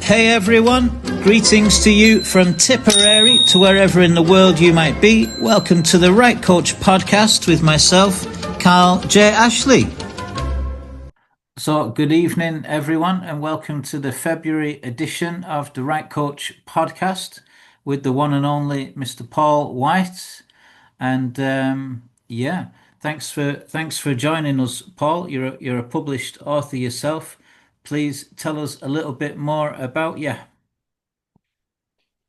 Hey everyone, greetings to you from Tipperary to wherever in the world you might be. Welcome to the Right Coach podcast with myself, Carl.J. Ashley. So, good evening everyone, and welcome to the February edition of the Right Coach podcast with the one and only Mr. Paul Whyte. And thanks for joining us, Paul. You're a published author yourself. Please tell us a little bit more about you.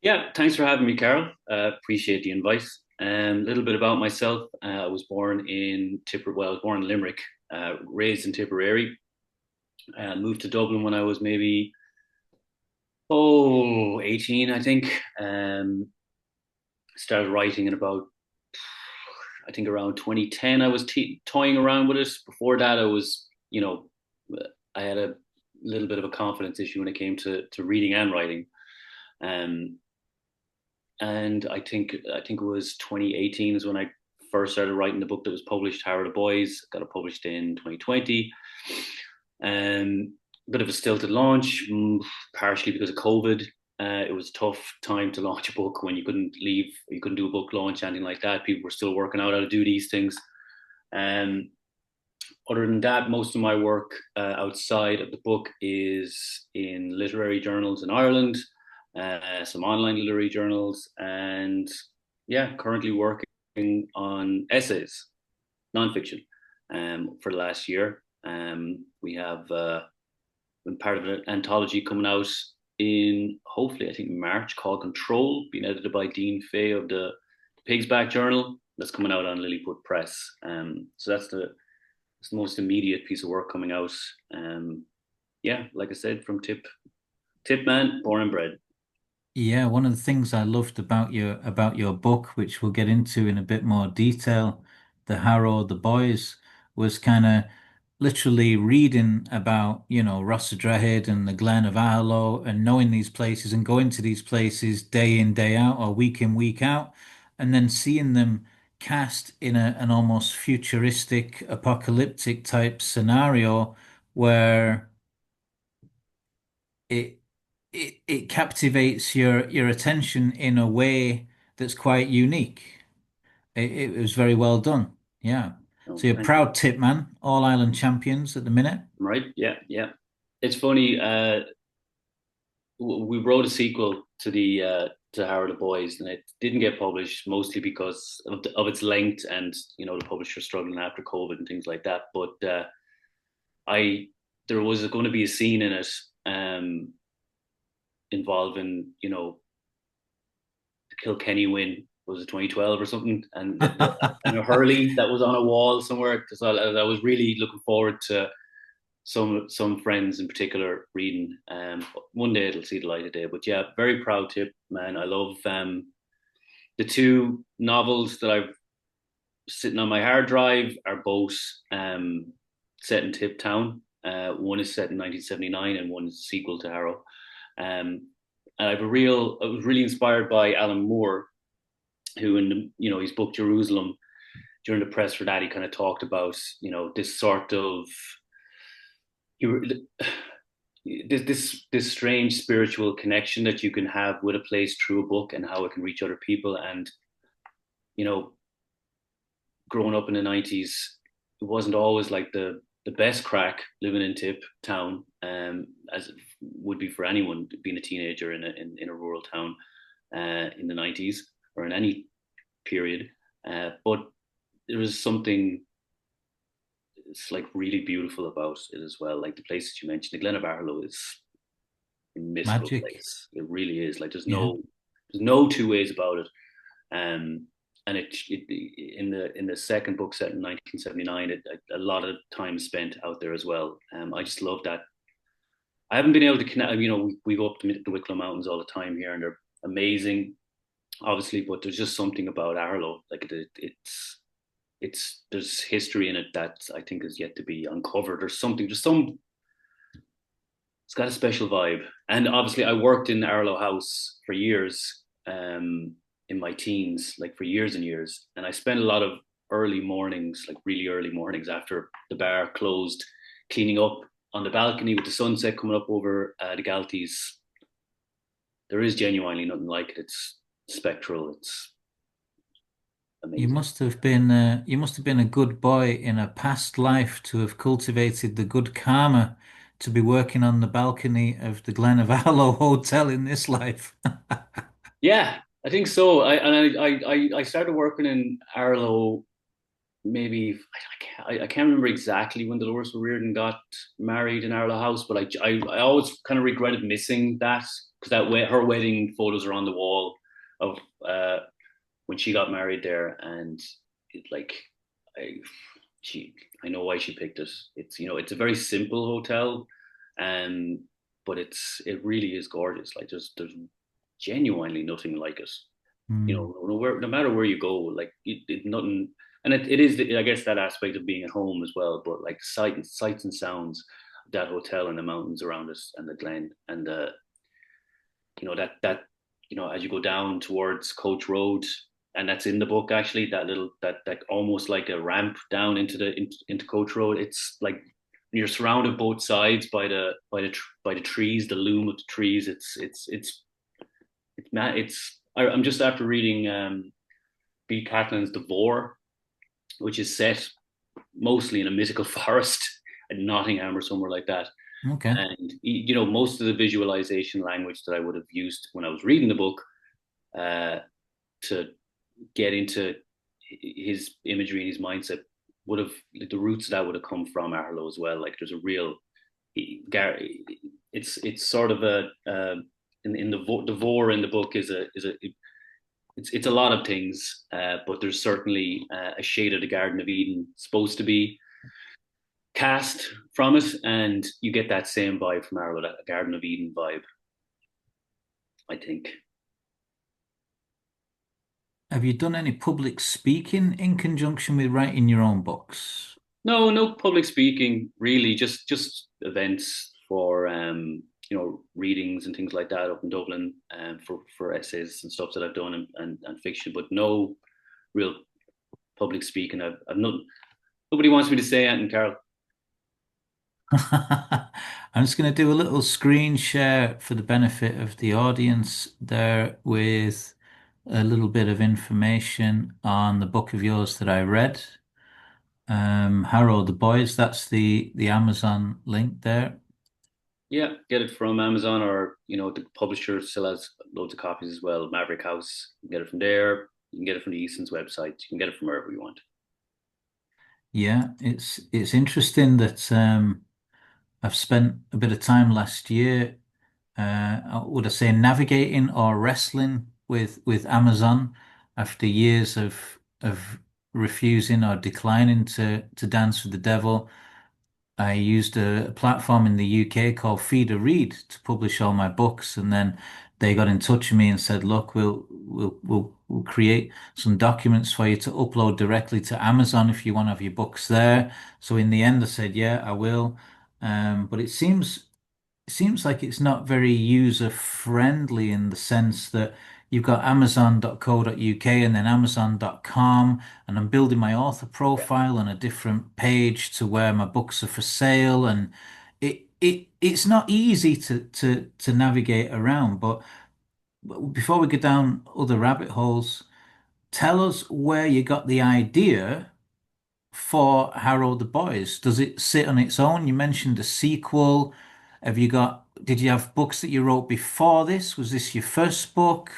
Yeah, thanks for having me, Carol. Appreciate the invite. A little bit about myself. I was born in I was born in Limerick, raised in Tipperary. Moved to Dublin when I was maybe 18, I think. Started writing in about, I think around 2010. I was toying around with it. Before that, I had a little bit of a confidence issue when it came to reading and writing. And I think it was 2018 is when I first started writing the book that was published, Harrow the Boys. Got it published in 2020. Bit of a stilted launch, partially because of COVID. It was a tough time to launch a book when you couldn't leave, you couldn't do a book launch, anything like that. People were still working out how to do these things. Other than that, most of my work outside of the book is in literary journals in Ireland, some online literary journals, and currently working on essays, nonfiction, for the last year. We have been part of an anthology coming out in hopefully I think March called Control, being edited by Dean Fay of the Pig's Back Journal. That's coming out on Lilliput Press. So that's the most immediate piece of work coming out. Like I said, from Tip man, born and bred. Yeah, one of the things I loved about your book, which we'll get into in a bit more detail, the Harrow the Boys, was kind of literally reading about, Rossadrahed and the Glen of Aherlow and knowing these places and going to these places day in, day out or week in, week out, and then seeing them cast in an almost futuristic, apocalyptic type scenario where it it captivates your attention in a way that's quite unique. It was very well done. Yeah. Oh, So you're thank you. proud tip man, All Ireland champions at the minute. Right? Yeah, yeah. It's funny. We wrote a sequel to the to Harrow the Boys, and it didn't get published mostly because of its length and the publisher struggling after COVID and things like that. But I there was going to be a scene in it involving the Kilkenny win, was it 2012 or something, and and a hurley that was on a wall somewhere. So I was really looking forward to some friends in particular reading. One day it'll see the light of day. But yeah, very proud tip, man. I love the two novels that I've sitting on my hard drive are both set in Tip Town. One is set in 1979 and one is a sequel to Harrow. And I was really inspired by Alan Moore, who in his book Jerusalem, during the press for that, he kind of talked about this sort of this strange spiritual connection that you can have with a place through a book and how it can reach other people. And growing up in the 90s, it wasn't always like the best crack living in Tip Town, as it would be for anyone being a teenager in a rural town in the 90s or in any period. But there was something, it's like really beautiful about it as well. Like the places you mentioned, the Glen of Aherlow is a mystical Magic. place. It really is. Like Yeah. there's no two ways about it. And in the second book set in 1979, a lot of time spent out there as well. I just love that. I haven't been able to connect. We go up to the Wicklow Mountains all the time here, and they're amazing, obviously. But there's just something about Aherlow, like there's history in it that I think is yet to be uncovered, or something. It's got a special vibe. And obviously, I worked in Harrow House for years. In my teens, like for years and years. And I spent a lot of early mornings, like really early mornings after the bar closed, cleaning up on the balcony with the sunset coming up over the Galties. There is genuinely nothing like it. It's spectral. It's amazing. You must have been a good boy in a past life to have cultivated the good karma to be working on the balcony of the Glen of Aherlow Hotel in this life. Yeah, I think so. I started working in Arlo maybe I can't remember exactly when Dolores O'Riordan got married in Harrow House, but I always kind of regretted missing that because her wedding photos are on the wall of when she got married there, and it like I she I know why she picked it. It's it's a very simple hotel, um, but it really is gorgeous. Like there's genuinely nothing like it. Hmm. No matter where you go, like nothing. And it is, I guess, that aspect of being at home as well. But like sights and sounds of that hotel and the mountains around us and the glen and that as you go down towards Coach Road, and that's in the book actually. That little that almost like a ramp down into Coach Road. It's like you're surrounded both sides by the trees, the loom of the trees. I'm just after reading B. Catlin's Devore, which is set mostly in a mythical forest at Nottingham or somewhere like that. Okay. And most of the visualization language that I would have used when I was reading the book uh, to get into his imagery and his mindset would have like, the roots of that would have come from Aherlow as well. Like there's a real it's sort of a in the vor in the book is a it's a lot of things, but there's certainly a shade of the Garden of Eden supposed to be cast from it, and you get that same vibe from Arrow, that Garden of Eden vibe, I think. Have you done any public speaking in conjunction with writing your own books? No, no public speaking really, just events for readings and things like that up in Dublin, for essays and stuff that I've done and fiction, but no real public speaking. I've not nobody wants me to say anything, Carl. I'm just going to do a little screen share for the benefit of the audience there with a little bit of information on the book of yours that I read. Harrow the Boys, that's the Amazon link there. Yeah, get it from Amazon, or the publisher still has loads of copies as well. Maverick House, you can get it from there. You can get it from the Easton's website. You can get it from wherever you want. Yeah, it's interesting that I've spent a bit of time last year, would I say navigating or wrestling with Amazon after years of refusing or declining to dance with the devil. I used a platform in the UK called Feed a Read to publish all my books, and then they got in touch with me and said, "Look, we'll create some documents for you to upload directly to Amazon if you want to have your books there." So in the end, I said, "Yeah, I will." But it seems like it's not very user friendly in the sense that you've got Amazon.co.uk and then Amazon.com, and I'm building my author profile on a different page to where my books are for sale, and it's not easy to navigate around. But before we go down other rabbit holes, tell us where you got the idea for Harrow the Boys? Does it sit on its own? You mentioned a sequel. Did you have books that you wrote before this? Was this your first book?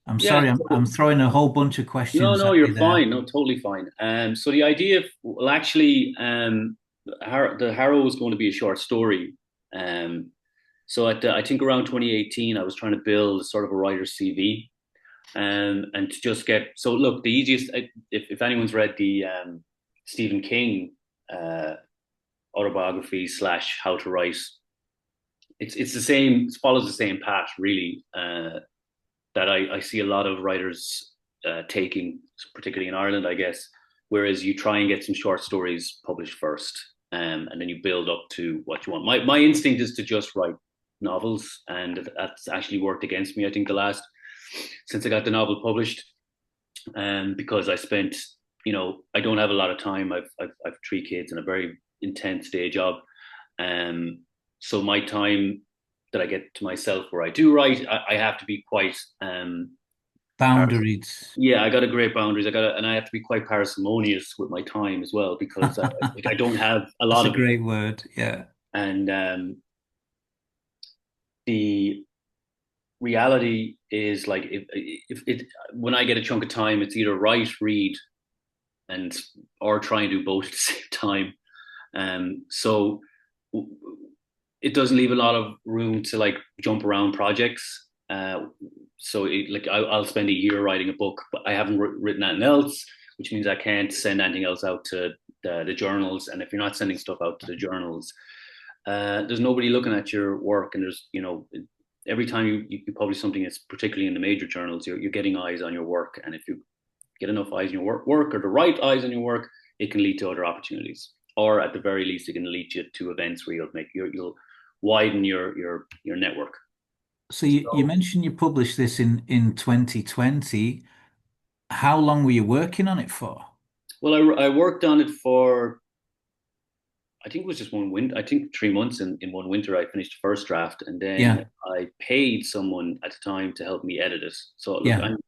I'm Yeah. sorry, I'm throwing a whole bunch of No, questions no, at you you're there. fine. No, totally fine. So the idea, well, actually, the Harrow was going to be a short story. Um, so I think around 2018, I was trying to build sort of a writer's CV, and to just get. So look, the easiest, if anyone's read the Stephen King uh, autobiography slash How to Write, it's the same. It follows the same path, really. That I see a lot of writers taking, particularly in Ireland, I guess. Whereas you try and get some short stories published first, and then you build up to what you want. My instinct is to just write novels, and that's actually worked against me. I think the last since I got the novel published, because I spent, I don't have a lot of time. I've 3 kids and a very intense day job, Um, so my time that I get to myself where I do write, I have to be quite Boundaried. yeah, I got to great boundaries. And I have to be quite parsimonious with my time as well because like I don't have a That's lot a of it. great word. Yeah. And the reality is like if it when I get a chunk of time, it's either write, read, and or try and do both at the same time. So it doesn't leave a lot of room to like jump around projects. So I'll spend a year writing a book, but I haven't written anything else, which means I can't send anything else out to the journals. And if you're not sending stuff out to the journals, there's nobody looking at your work, and there's every time you publish something, it's particularly in the major journals, you're getting eyes on your work, and if you get enough eyes on your work or the right eyes on your work, it can lead to other opportunities, or at the very least, it can lead you to events where you'll widen your network. So you So, mentioned you published this in 2020. How long were you working on it for? well, I worked on it for I think it was just one winter. I think 3 months in one winter. I finished the first draft, and then Yeah, I paid someone at the time to help me edit it. So look, yeah, I'm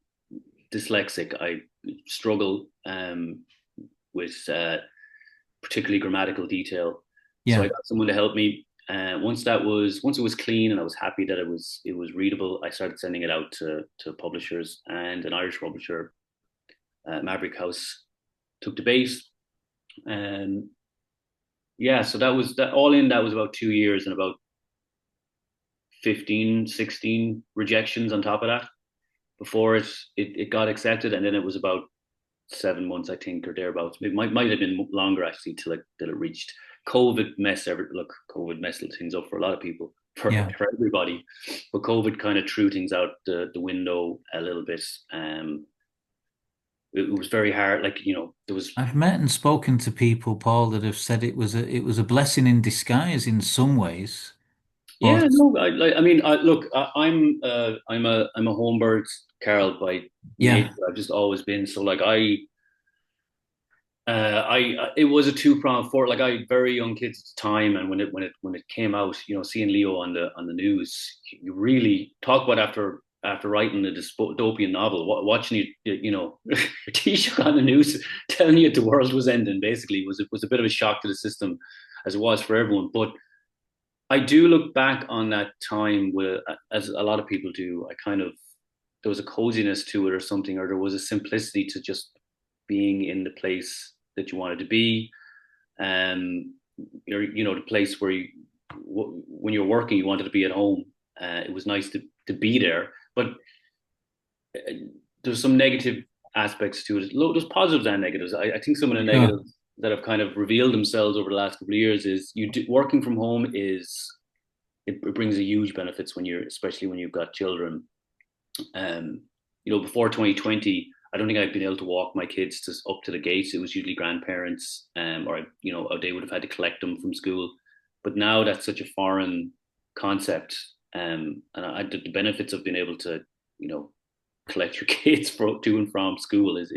dyslexic. I struggle with particularly grammatical detail. So I yeah. got someone to help me. Once it was clean and I was happy that it was readable, I started sending it out to publishers, and an Irish publisher, Maverick House, took the bait. And yeah, so that was that all in. That was about 2 years and about 15, 16 rejections on top of that before it got accepted, and then it was about 7 months, I think, or thereabouts. It might have been longer actually till it reached. COVID messed things up for a lot of people, Yeah. for everybody, but COVID kind of threw things out the window a little bit. It was very hard. Like there was I've met and spoken to people, Paul, that have said it was a blessing in disguise in some ways. yeah, But no, I mean, look, I'm a home bird, Carl, by nature. yeah, I've just always been so. Like it was a two-pronged fork. Like I had very young kids at the time, and when it came out, seeing Leo on the news, you really talk about after writing a dystopian novel, watching your Taoiseach on the news telling you the world was ending. Basically, was a bit of a shock to the system, as it was for everyone. But I do look back on that time with, as a lot of people do. I kind of there was a coziness to it, or something, or there was a simplicity to just being in the place that you wanted to be. Um, the place where when you're working, you wanted to be at home. It was nice to be there, but uh, there's some negative aspects to it. There's positives and negatives. I think some of the sure. negatives that have kind of revealed themselves over the last couple of years is working from home it brings a huge benefits especially when you've got children. Um, before 2020, I don't think I've been able to walk my kids up to the gates. It was usually grandparents, or they would have had to collect them from school. But now that's such a foreign concept, and the benefits of being able to, you know, collect your kids to and from school is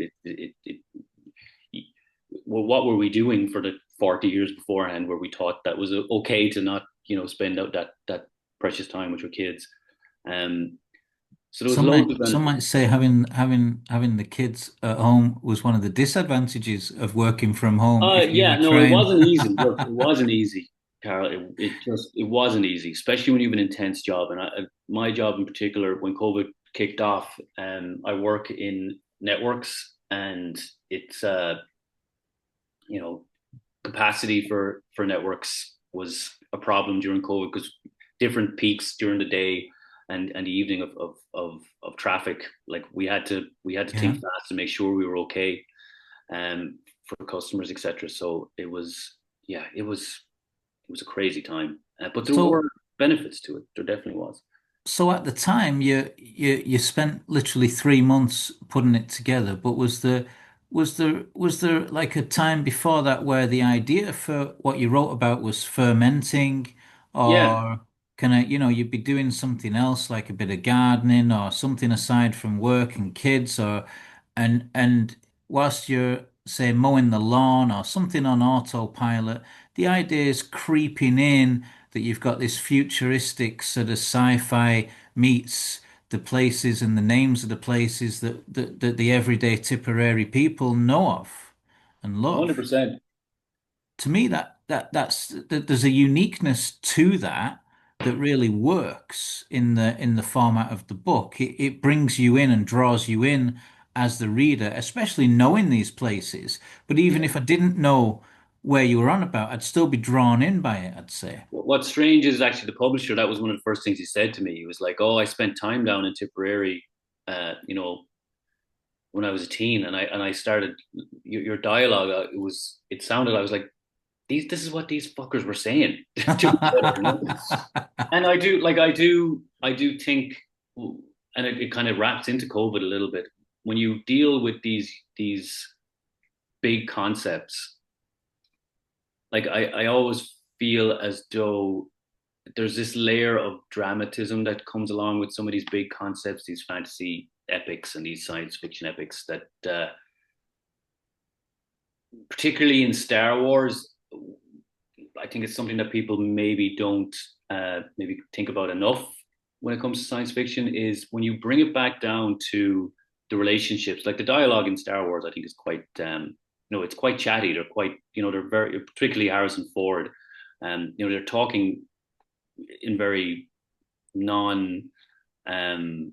well, what were we doing for the 40 years beforehand where we thought that was okay to not, spend out that precious time with your kids. Um, so there was Some loads might of some benefits. might say having the kids at home was one of the disadvantages of working from home if you were Yeah, no, it trying. wasn't easy. Look, it wasn't easy, Carol. It wasn't easy, especially when you have an intense job. And my job in particular, when COVID kicked off, I work in networks, and it's you know, capacity for networks was a problem during COVID because different peaks during the day and the evening of traffic. Like we had to think Yeah. fast to make sure we were okay, for customers, etc. So yeah, it was a crazy time, but there were So benefits to it. There definitely was. So at the time, you spent literally 3 months putting it together. But was there like a time before that where the idea for what you wrote about was fermenting, Yeah, or you'd be doing something else like a bit of gardening or something aside from work and kids, or and whilst you're say mowing the lawn or something on autopilot, the idea is creeping in that you've got this futuristic sort of sci-fi meets the places and the names of the places that the everyday Tipperary people know of and love. 100%. To me, there's a uniqueness to that that really works in the format of the book. It brings you in and draws you in as the reader, especially knowing these places. But even Yeah. if I didn't know where you were on about, I'd still be drawn in by it, I'd say. What's strange is actually the publisher, that was one of the first things he said to me. He was like, "Oh, I spent time down in Tipperary, when I was a teen, and I started your dialogue. It sounded, I was like, this is what these fuckers were saying to each other, you know?" And I do think, and it kind of wraps into COVID a little bit. When you deal with these big concepts, like I always feel as though there's this layer of dramatism that comes along with some of these big concepts, these fantasy epics and these science fiction epics that, particularly in Star Wars, I think it's something that people maybe don't maybe think about enough when it comes to science fiction, is when you bring it back down to the relationships. Like the dialogue in Star Wars, I think is quite it's quite chatty. They're quite, they're very, particularly Harrison Ford, they're talking in very non um,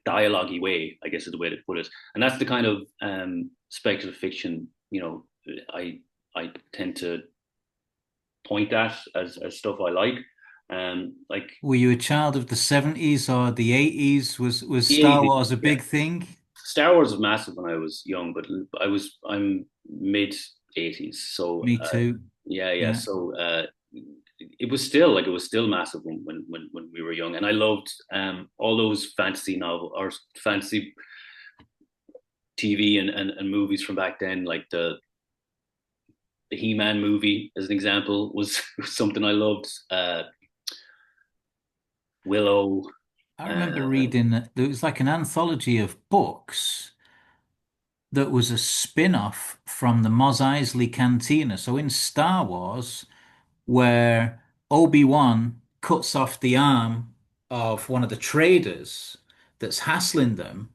dialogue-y way, I guess is the way to put it. And that's the kind of speculative fiction, I tend to point at as stuff I like. Like Were you a child of the 70s or the 80s? Was the Star 80s, Wars a yeah. big thing? Star Wars was massive when I was young, but I'm mid 80s, so Me too. yeah, yeah. Yeah. So it was still massive when we were young, and I loved all those fantasy novel or fantasy TV and movies from back then, like the He-Man movie, as an example, was something I loved. Willow. I remember Uh, reading that there was like an anthology of books that was a spin-off from the Mos Eisley Cantina. So in Star Wars, where Obi-Wan cuts off the arm of one of the traders that's hassling them,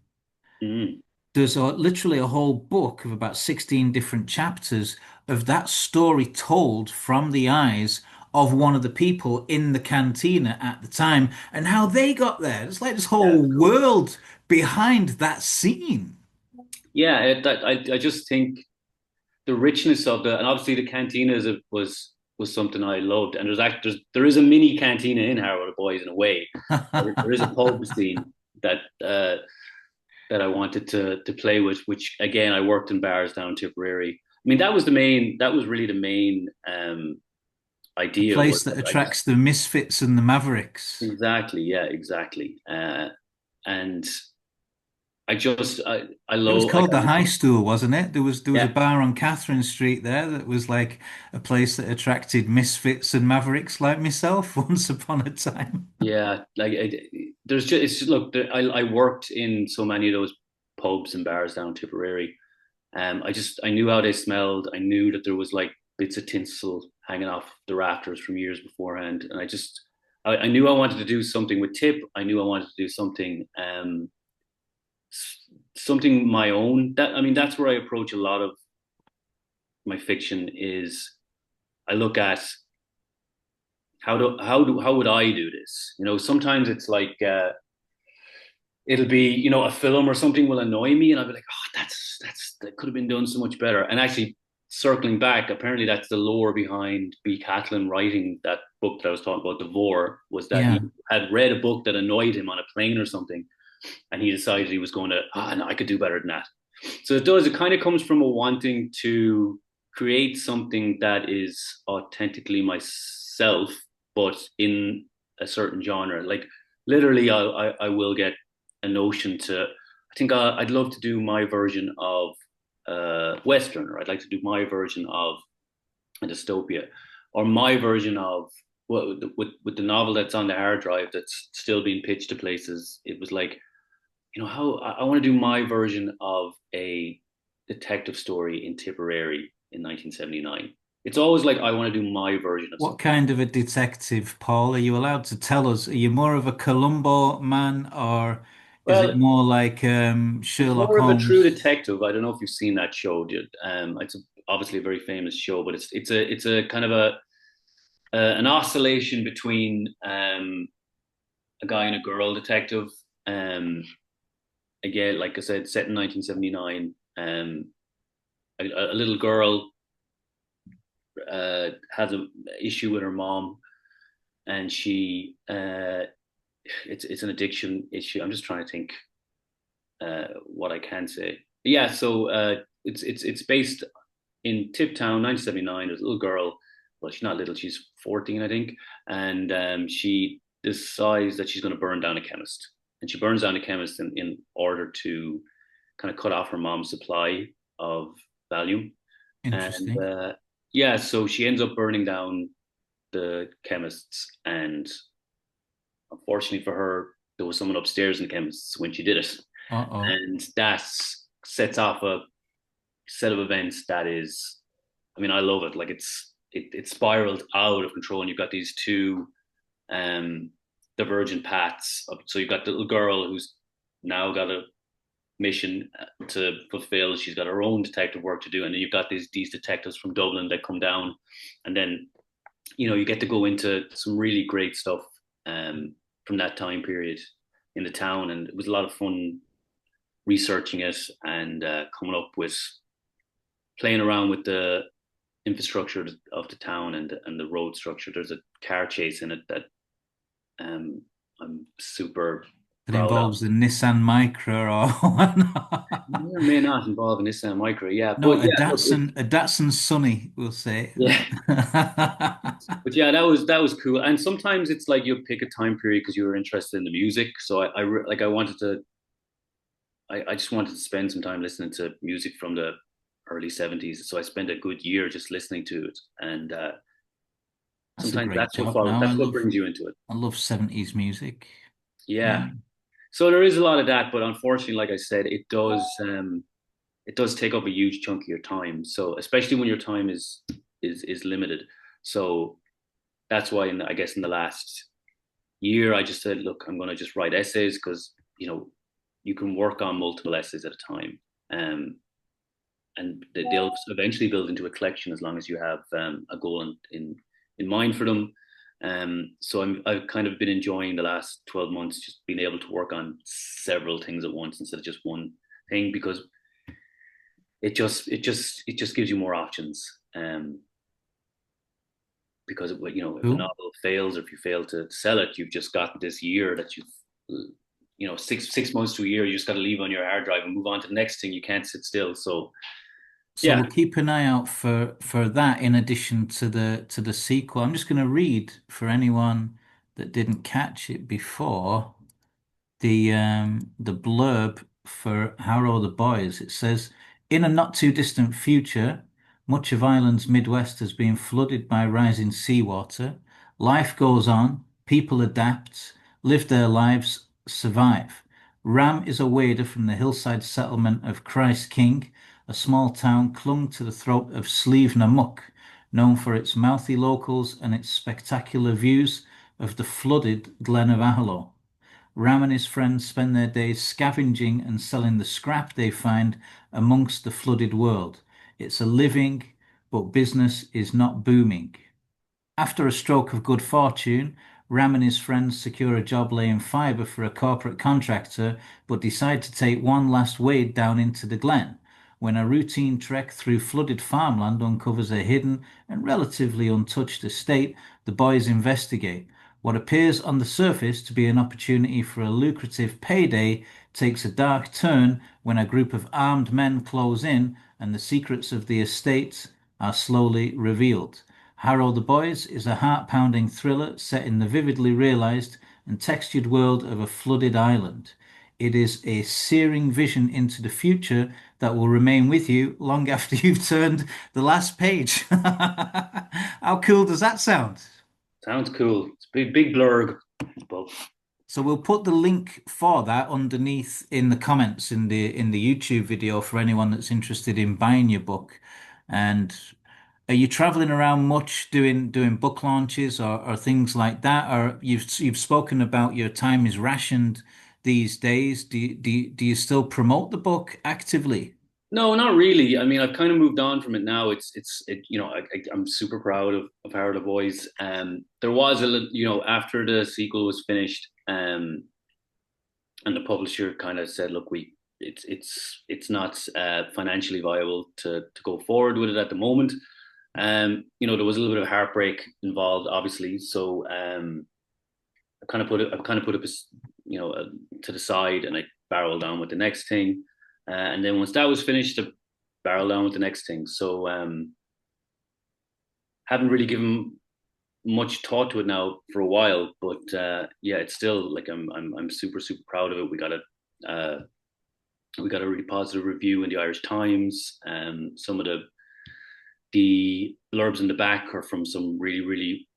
mm, there's literally a whole book of about 16 different chapters of that story told from the eyes of one of the people in the cantina at the time and how they got there. It's like this yeah, whole it's cool. world behind that scene. Yeah, I just think the richness of and obviously the cantina was something I loved. And there is a mini cantina in Harrow the Boys in a way. There is a pub scene that that I wanted to play with, which again I worked in bars down in Tipperary. I mean, that was really the main A idea. Was place that I just attracts the misfits and the mavericks. exactly, yeah, exactly. And I It was love, like, called the High Stool, wasn't it? There was a yeah. bar on Catherine Street there that was like a place that attracted misfits and mavericks like myself once upon a time. Yeah, like there's just look. I worked in so many of those pubs and bars down in Tipperary. I knew how they smelled. I knew that there was like bits of tinsel hanging off the rafters from years beforehand, and I knew I wanted to do something with Tip. I knew I wanted to do something something my own. That's where I approach a lot of my fiction. Is I look at how would I do this? Sometimes it's like it'll be, a film or something will annoy me, and I'll be like, oh, that could have been done so much better. And actually, circling back, apparently that's the lore behind B. Catlin writing that book that I was talking about, Devore, was that he Yeah. had read a book that annoyed him on a plane or something, and he decided he was going to, no, I could do better than that. So it kind of comes from a wanting to create something that is authentically myself, but in a certain genre. Like literally, I will get a notion to. I think I'd love to do my version of Western, or I'd like to do my version of a dystopia, or my version of with the novel that's on the hard drive that's still being pitched to places. It was like, how I want to do my version of a detective story in Tipperary in 1979. it's always like I want to do my version of What something. kind of a detective, Paul? Are you allowed to tell us? Are you more of a Columbo man, or is it Well, more like it's Sherlock more of a true Holmes? detective. I don't know if you've seen that show, dude. Obviously a very famous show, but it's a kind of a an oscillation between a guy and a girl detective. Um, Again, like I said, set in 1979. A little girl has an issue with her mom, and it's an addiction issue. I'm just trying to think what I can say. Yeah, so it's based in Tiptown, 1979. There's a little girl. Well, she's not little. She's 14, I think, and she decides that she's going to burn down a chemist, and she burns down a chemist in order to kind of cut off her mom's supply of Valium, and Interesting. yeah, so she ends up burning down the chemists, and unfortunately for her, there was someone upstairs in the chemists when she did it, Uh-oh. and that sets off a set of events that is, I mean, I love it. Like it spiraled out of control, and you've got these two um, divergent paths. So you've got the little girl who's now got a mission to fulfill. She's got her own detective work to do, and then you've got these detectives from Dublin that come down, and then you get to go into some really great stuff from that time period in the town, and it was a lot of fun researching it and coming up with playing around with the infrastructure of the town and the road structure. There's a car chase in it that um, I'm super It proud of. involves the Nissan Micra or whatnot. May or may not involve an Nissan Micro, yeah, No, but yeah, look, A Datsun Sunny, we'll say. yeah, but yeah, that was cool. And sometimes it's like you pick a time period because you were interested in the music. So like I wanted to, I just wanted to spend some time listening to music from the early 70s. So I spent a good year just listening to it, and That's a sometimes great job now. that's what brings you into it. I love 70s music. Yeah. Yeah. So there is a lot of that, but unfortunately, like I said, it does take up a huge chunk of your time. So especially when your time is limited. So that's why, I guess, in the last year, I just said, look, I'm going to just write essays because you can work on multiple essays at a time, and they'll eventually build into a collection as long as you have a goal in mind for them. So I've kind of been enjoying the last 12 months just being able to work on several things at once instead of just one thing, because it just gives you more options. Because if a Cool. novel fails, or if you fail to sell it, you've just got this year that six months to a year, you just got to leave on your hard drive and move on to the next thing. You can't sit still. So So yeah, we'll keep an eye out for that in addition to the sequel. I'm just going to read for anyone that didn't catch it before. The blurb for Harrow the Boys. It says, in a not too distant future, much of Ireland's Midwest has been flooded by rising seawater. Life goes on, people adapt, live their lives, survive. Ram is a wader from the hillside settlement of Christ King, a small town clung to the throat of Slieve na Muck, known for its mouthy locals and its spectacular views of the flooded Glen of Aherlow. Ram and his friends spend their days scavenging and selling the scrap they find amongst the flooded world. It's a living, but business is not booming. After a stroke of good fortune, Ram and his friends secure a job laying fibre for a corporate contractor, but decide to take one last wade down into the glen. When a routine trek through flooded farmland uncovers a hidden and relatively untouched estate, the boys investigate. What appears on the surface to be an opportunity for a lucrative payday takes a dark turn when a group of armed men close in and the secrets of the estate are slowly revealed. Harrow the Boys is a heart-pounding thriller set in the vividly realised and textured world of a flooded island. It is a searing vision into the future that will remain with you long after you've turned the last page. How cool does that sound? sounds cool. It's a big blurb, but So we'll put the link for that underneath in the comments in the YouTube video for anyone that's interested in buying your book. And Are you traveling around much doing book launches or things like that? Or you've spoken about your time is rationed these days. Do you still promote the book actively? No, not really. I mean, I've kind of moved on from it now. I'm super proud of Harrow the Boys. There was after the sequel was finished, and the publisher kind of said, look, it's not financially viable to go forward with it at the moment. There was a little bit of heartbreak involved, obviously. So I kind of put it, to the side, and I barreled down with the next thing. And then once that was finished, I barreled down with the next thing. So haven't really given much thought to it now for a while, but yeah, it's still like I'm super proud of it. We got a really positive review in the Irish Times. Some of the blurbs in the back are from some really,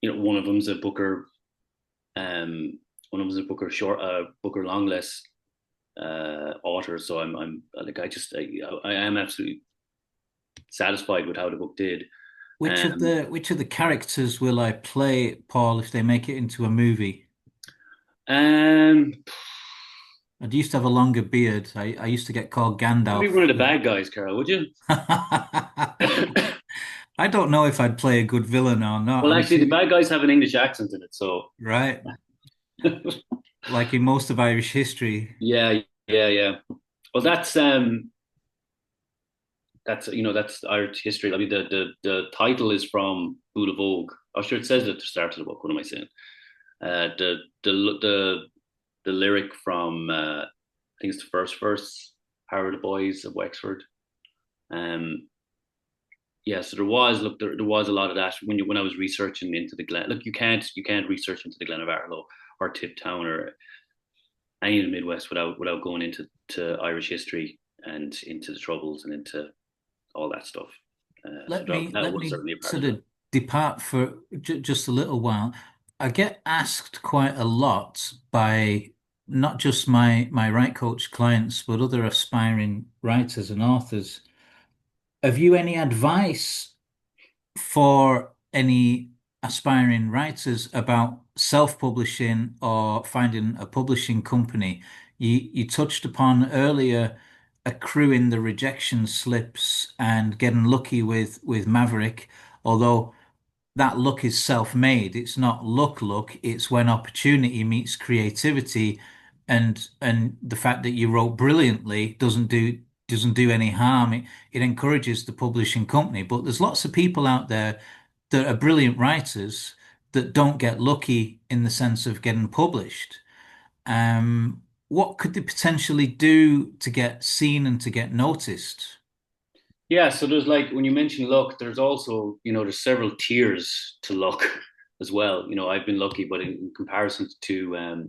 one of them's a Booker, short, Booker Longless author. So I'm like I am absolutely satisfied with how the book did. Which of the characters will I play, Paul, if they make it into a movie? Um, I used to have a longer beard. I used to get called Maybe Gandalf. one of the bad guys, Carol, would you? I don't know if I'd play a good villain or not. Well, actually, the bad guys have an English accent in it, so Right, like in most of Irish history. yeah. Well, that's Irish history. I mean, the title is from Boolavogue. Oh, sure, it says at the start of the book. What am I saying? The lyric from I think it's the first verse, Harrow the Boys of Wexford. Yeah, so there was a lot of that when I was researching into the Glen. Look, you can't research into the Glen of Aherlow or Tiptown or any of the Midwest without going into Irish history and into the Troubles and into all that stuff. So Let that, me that let was me certainly a part sort of it. of depart for just a little while. I get asked quite a lot by not just my right coach clients, but other aspiring writers and authors. Have you any advice for any aspiring writers about self-publishing or finding a publishing company? You touched upon earlier accruing the rejection slips and getting lucky with Maverick, although that luck is self-made. It's not luck. It's when opportunity meets creativity, and the fact that you wrote brilliantly doesn't do any harm. It encourages the publishing company. But there's lots of people out there that are brilliant writers that don't get lucky in the sense of getting published. What could they potentially do to get seen and to get noticed? Yeah, so there's like when you mention luck, there's also there's several tiers to luck as well. I've been lucky, but in comparison to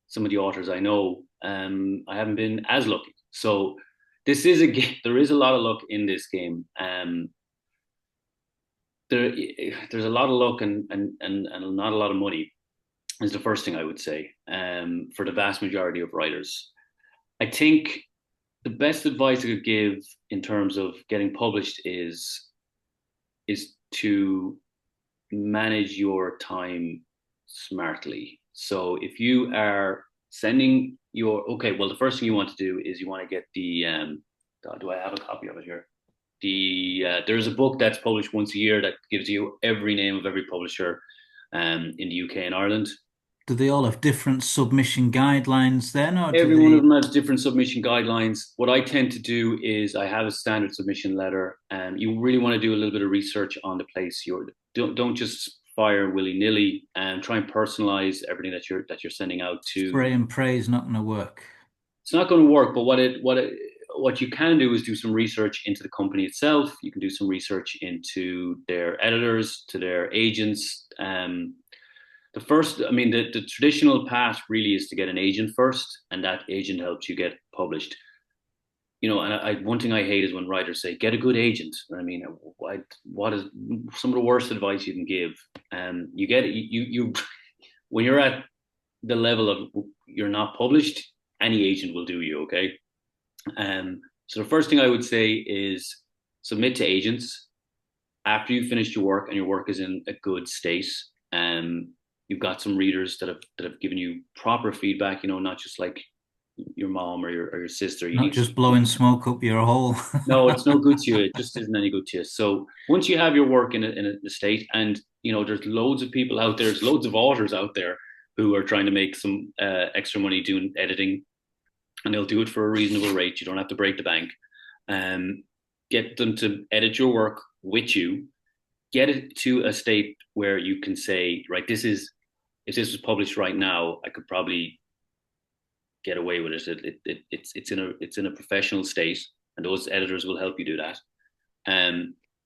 some of the authors I know, I haven't been as lucky. So this is a game. There is a lot of luck in this game. There's a lot of luck and not a lot of money is the first thing I would say for the vast majority of writers. I think the best advice I could give in terms of getting published is to manage your time smartly. So if you are sending your okay, well, the first thing you want to do is you want to get the God, do I have a copy of it here? There's a book that's published once a year that gives you every name of every publisher in the UK and Ireland. Do they all have different submission guidelines then, or do Every one of they? them has different submission guidelines. What I tend to do is I have a standard submission letter, and you really want to do a little bit of research on the place. Don't just fire willy nilly, and try and personalize everything that you're sending out to. Spray and pray is not going to work. It's not going to work, but what you can do is do some research into the company itself. You can do some research into their editors, to their agents. The traditional path really is to get an agent first, and that agent helps you get published. And one thing I hate is when writers say, get a good agent. I mean, what is some of the worst advice you can give? You get you when you're at the level of you're not published, any agent will do you, okay? So the first thing I would say is submit to agents. after you've finished your work and your work is in a good state, you've got some readers that have given you proper feedback, not just like your mom or your sister. You Not need just blowing smoke up your hole. No, it's no good to you. It just isn't any good to you. So once you have your work in a state, and there's loads of people out there, there's loads of authors out there who are trying to make some extra money doing editing, and they'll do it for a reasonable rate. You don't have to break the bank. Get them to edit your work with you. Get it to a state where you can say, right, if this was published right now, I could probably get away with it. It's in a professional state, and those editors will help you do that.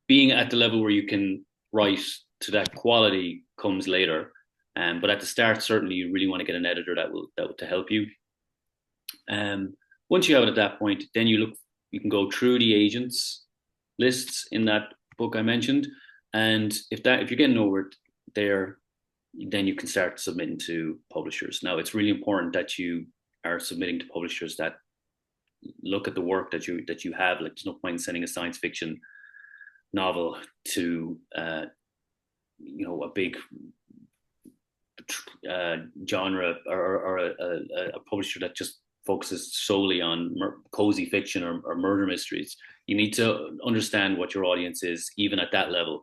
Being at the level where you can write to that quality comes later. But at the start, certainly you really want to get an editor that will to help you. Once you have it at that point, then you can go through the agents lists in that book I mentioned, and if you're getting over it there, then you can start submitting to publishers. Now, it's really important that you are submitting to publishers that look at the work that you have. Like, there's no point in sending a science fiction novel to a big genre or a publisher that just focuses solely on cozy fiction or murder mysteries. You need to understand what your audience is, even at that level,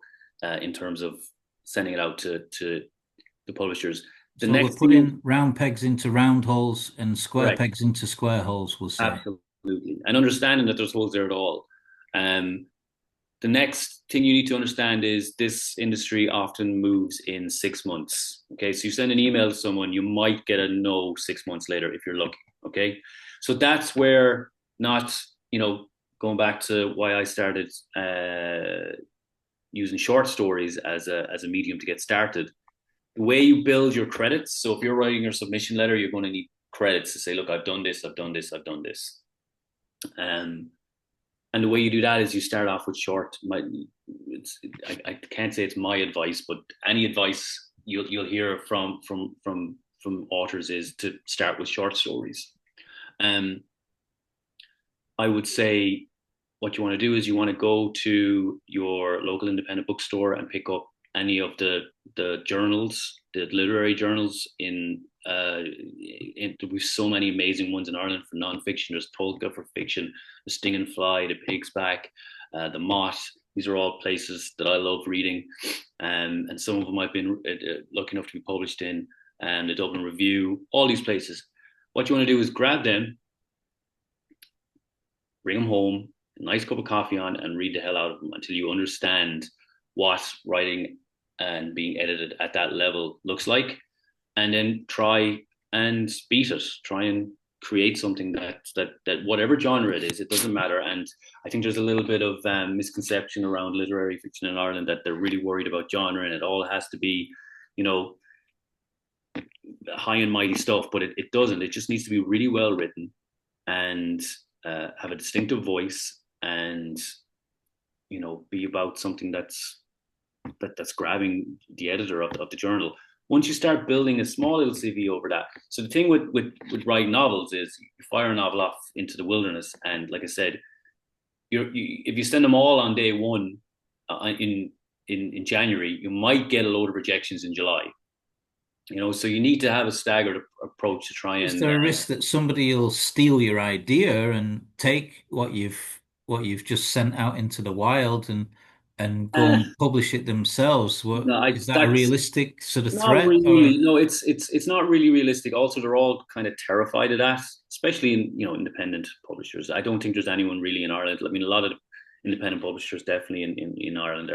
in terms of sending it out to the publishers. So we're putting round pegs into round holes and square Correct. pegs into square holes, we'll say. Absolutely. And understanding that there's holes there at all. The next thing you need to understand is this industry often moves in 6 months. Okay, so you send an email to someone, you might get a no 6 months later if you're lucky. Okay, so that's where, not going back to why I started using short stories as a medium to get started. The way you build your credits. So if you're writing your submission letter, you're going to need credits to say, look, I've done this, I've done this, I've done this. And the way you do that is you start off with short. I can't say it's my advice, but any advice you'll hear from authors is to start with short stories. I would say what you want to do is you want to go to your local independent bookstore and pick up any of the journals, the literary journals with so many amazing ones in Ireland for nonfiction. There's Polka for fiction, the Sting and Fly, the Pig's Back, the Mott. These are all places that I love reading, and some of them I've been lucky enough to be published in, and the Dublin Review. All these places. What you want to do is grab them, bring them home, a nice cup of coffee on, and read the hell out of them until you understand what writing and being edited at that level looks like, and then try and beat it. Try and create something that whatever genre it is, it doesn't matter. And I think there's a little bit of misconception around literary fiction in Ireland, that they're really worried about genre and it all has to be, high and mighty stuff, but it doesn't. It just needs to be really well written and have a distinctive voice, and be about something that's grabbing the editor of the journal. Once you start building a small little CV over that. So the thing with writing novels is you fire a novel off into the wilderness, and like I said, if you send them all on day one in January, you might get a load of rejections in July. So you need to have a staggered approach to try and. Is there a risk that somebody will steal your idea and take what you've just sent out into the wild and go and publish it themselves? Is that a realistic sort of threat? Not really. No, it's not really realistic. Also, they're all kind of terrified of that, especially in independent publishers. I don't think there's anyone really in Ireland. I mean, a lot of independent publishers definitely in Ireland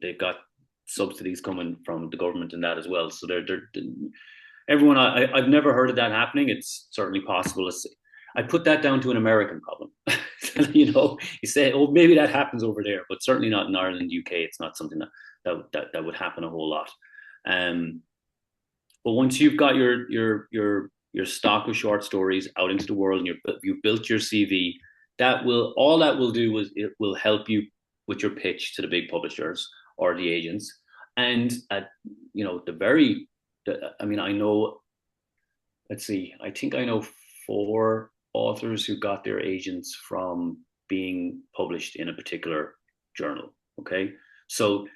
they've got subsidies coming from the government and that as well. So they're everyone. I've never heard of that happening. It's certainly possible. I put that down to an American problem. You say, oh, maybe that happens over there, but certainly not in Ireland, UK. It's not something that would happen a whole lot. But once you've got your stock of short stories out into the world and you've built your CV, that will do is it will help you with your pitch to the big publishers or the agents. And at I know. Let's see. I think I know 4 authors who got their agents from being published in a particular journal. Okay, So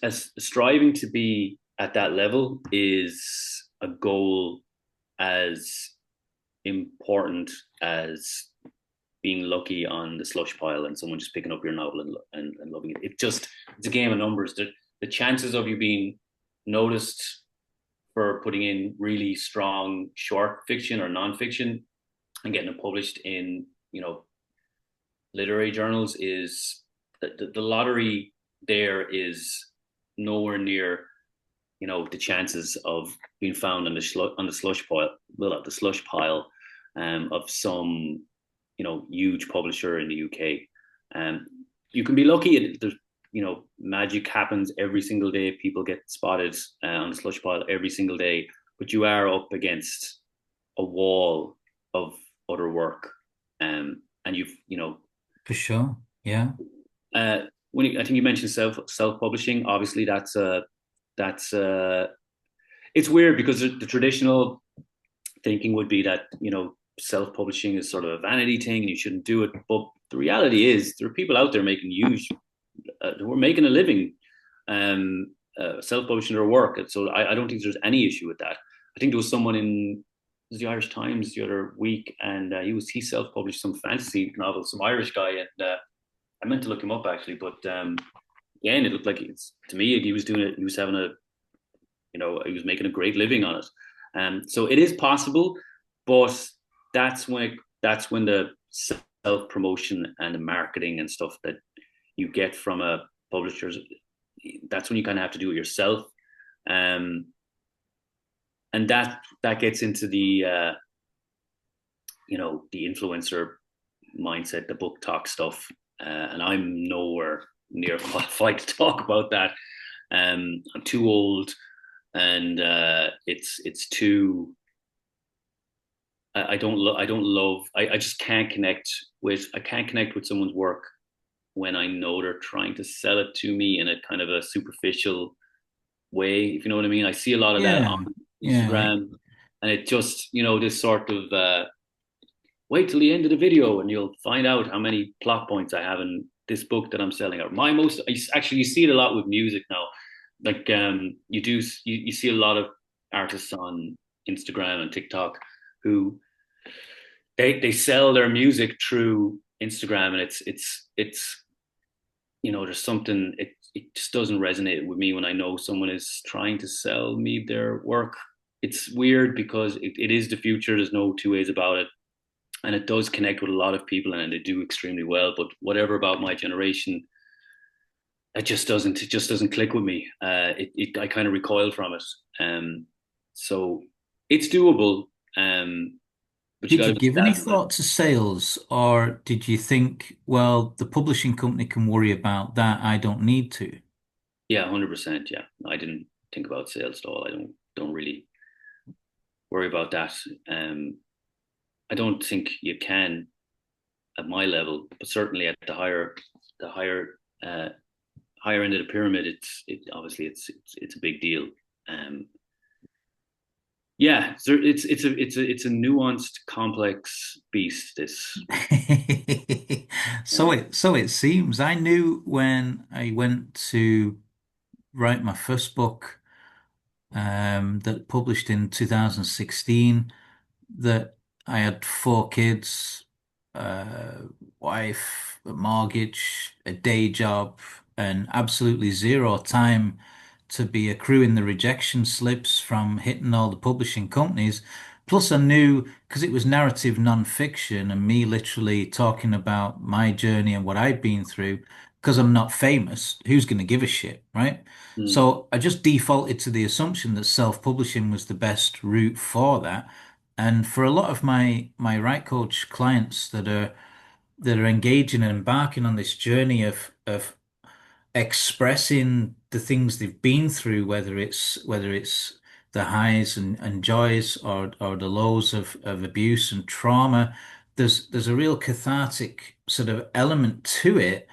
as striving to be at that level is a goal as important as being lucky on the slush pile and someone just picking up your novel and loving it. It's a game of numbers. The chances of you being noticed for putting in really strong short fiction or nonfiction and getting it published in, literary journals is the lottery there is nowhere near, the chances of being found on the slush pile, well, the slush pile, of some, huge publisher in the UK. You can be lucky. There's, magic happens every single day. People get spotted on the slush pile every single day, but you are up against a wall of other work, and For sure. Yeah. uh, I think you mentioned self publishing. Obviously, that's it's weird because the traditional thinking would be that self publishing is sort of a vanity thing and you shouldn't do it. But the reality is there are people out there making huge, who are making a living, self publishing their work. And so I don't think there's any issue with that. I think there was someone in the Irish Times the other week, and he self published some fantasy novel, some Irish guy, and I meant to look him up actually, but again, it looked like to me he was doing it. He was having he was making a great living on it. So it is possible, but that's when the self promotion and the marketing and stuff that you get from a publisher's, that's when you kind of have to do it yourself. And that gets into the the influencer mindset, the book talk stuff, and I'm nowhere near qualified to talk about that. I'm too old, and it's too. I don't love. I just can't connect with. I can't connect with someone's work when I know they're trying to sell it to me in a kind of a superficial way, if you know what I mean. I see a lot of that Yeah. on Yeah. Instagram, and it just, this sort of wait till the end of the video and you'll find out how many plot points I have in this book that I'm selling. Or actually, you see it a lot with music now. Like you see a lot of artists on Instagram and TikTok who they sell their music through Instagram, and it's there's something, it just doesn't resonate with me when I know someone is trying to sell me their work. It's weird because it is the future. There's no two ways about it. And it does connect with a lot of people and they do extremely well. But whatever about my generation, it just doesn't click with me. I kind of recoil from it. So it's doable. But you Did got you to be give any that. thought to sales, or did you think, well, the publishing company can worry about that, I don't need to? Yeah, 100%. Yeah, I didn't think about sales at all. I don't really worry about that. I don't think you can at my level, but certainly at the higher end of the pyramid, obviously it's a big deal. Um, yeah, so it's a nuanced, complex beast. This. So it seems. I knew when I went to write my first book, that published in 2016, that I had four kids, a wife, a mortgage, a day job, and absolutely zero time to be accruing the rejection slips from hitting all the publishing companies. Plus, I knew because it was narrative non-fiction and me literally talking about my journey and what I'd been through, because I'm not famous, who's going to give a shit, right? Mm, So I just defaulted to the assumption that self-publishing was the best route for that. And for a lot of my right coach clients that are engaging and embarking on this journey of expressing the things they've been through, whether it's the highs and joys or the lows of abuse and trauma, there's a real cathartic sort of element to it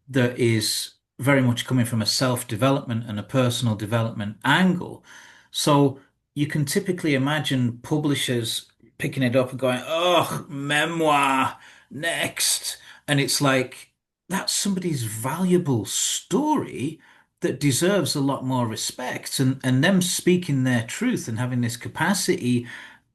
that is very much coming from a self-development and a personal development angle. So you can typically imagine publishers picking it up and going, "Oh, memoir next," and it's like, that's somebody's valuable story that deserves a lot more respect, and them speaking their truth and having this capacity.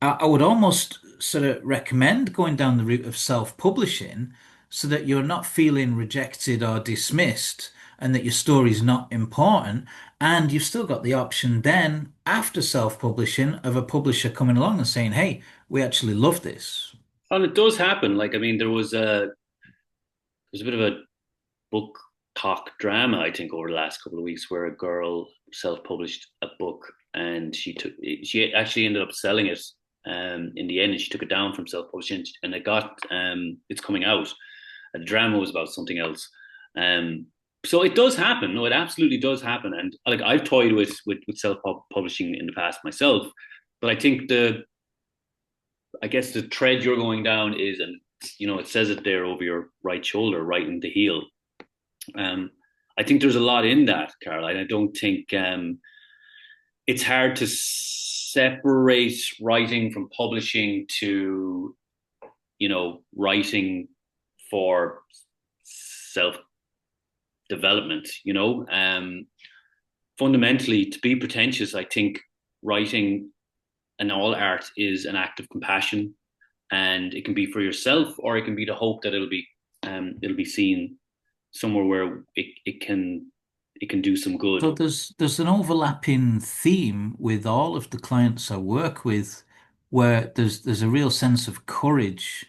I would almost sort of recommend going down the route of self-publishing so that you're not feeling rejected or dismissed and that your story's not important. And you've still got the option then, after self-publishing, of a publisher coming along and saying, hey, we actually love this. And it does happen. Like, I mean, there's a bit of a book talk drama, I think, over the last couple of weeks, where a girl self-published a book, and she actually ended up selling it in the end, and she took it down from self-publishing, and it's coming out. And the drama was about something else. So it does happen. No, it absolutely does happen. And like, I've toyed with self-publishing in the past myself, but I guess the thread you're going down is, and it says it there over your right shoulder, right in the heel. Um, I think there's a lot in that, Carl. I don't think it's hard to separate writing from publishing to, writing for self development. Fundamentally, to be pretentious, I think writing and all art is an act of compassion, and it can be for yourself, or it can be the hope that it'll be seen somewhere where it can do some good. So there's an overlapping theme with all of the clients I work with, where there's a real sense of courage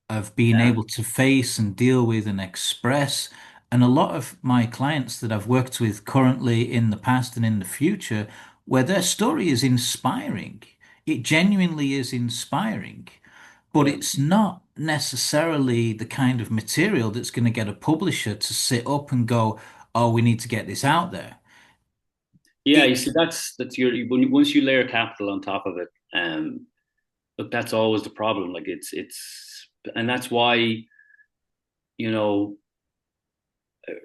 of being Yeah, able to face and deal with and express. And a lot of my clients that I've worked with currently, in the past and in the future, where their story is inspiring. It genuinely is inspiring, but yeah, it's not necessarily the kind of material that's going to get a publisher to sit up and go, oh, we need to get this out there. yeah. You It, see, that's once you layer capital on top of it. Look, that's always the problem. Like, and that's why you know,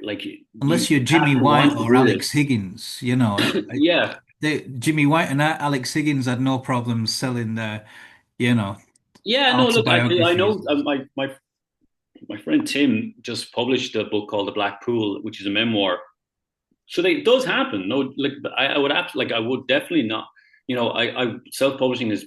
like, you unless you're have Jimmy to White want to or do Alex this. Higgins, Yeah, Jimmy White and Alex Higgins had no problem selling their, you know, yeah. No, look, I autobiographies. know my friend Tim just published a book called The Black Pool, which is a memoir. So it does happen. No, like, I would definitely not. I self-publishing is,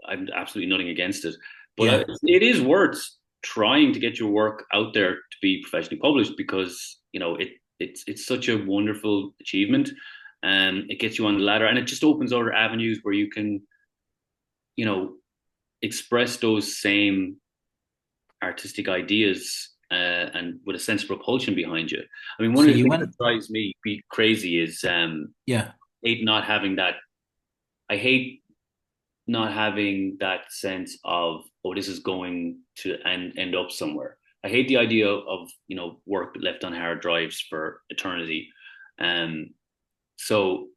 I'm absolutely nothing against it, but Yeah. it is worth trying to get your work out there to be professionally published, because it's such a wonderful achievement, and it gets you on the ladder, and it just opens other avenues where you can you know express those same artistic ideas, and with a sense of propulsion behind you. I mean, one So of the you things that went, drives me be crazy is yeah. hate not having that. I hate not having that sense of, oh, this is going to end up somewhere. I hate the idea of work left on hard drives for eternity. Um, so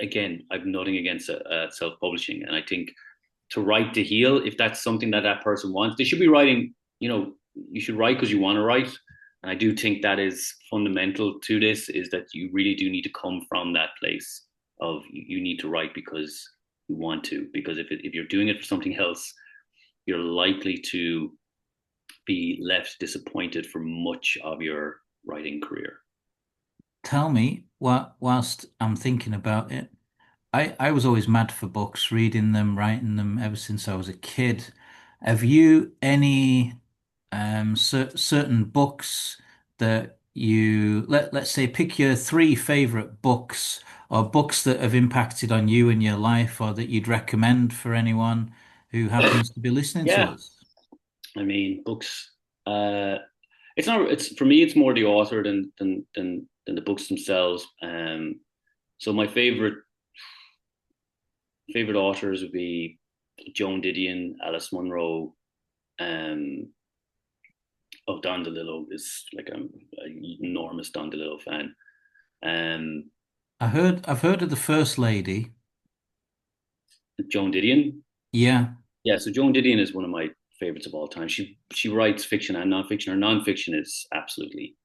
again, I've nothing against self-publishing, and I think to write to heal, if that's something that person wants, they should be writing. You should write because you want to write, and I do think that is fundamental to this. Is that you really do need to come from that place of, you need to write because you want to. Because if you're doing it for something else, you're likely to be left disappointed for much of your writing career. Tell me, whilst I'm thinking about it, I was always mad for books, reading them, writing them ever since I was a kid. Have you any certain books that let's say pick your three favorite books or books that have impacted on you in your life or that you'd recommend for anyone who happens to be listening to Yeah, us? I mean, books. Uh, it's not. It's for me. It's more the author than the books themselves. So my favorite authors would be Joan Didion, Alice Munro. Um, Don DeLillo is like, an enormous Don DeLillo fan. Um, I've heard of the First Lady. Joan Didion. Yeah, Yeah, so Joan Didion is one of my favorites of all time. She writes fiction and nonfiction. Her nonfiction is absolutely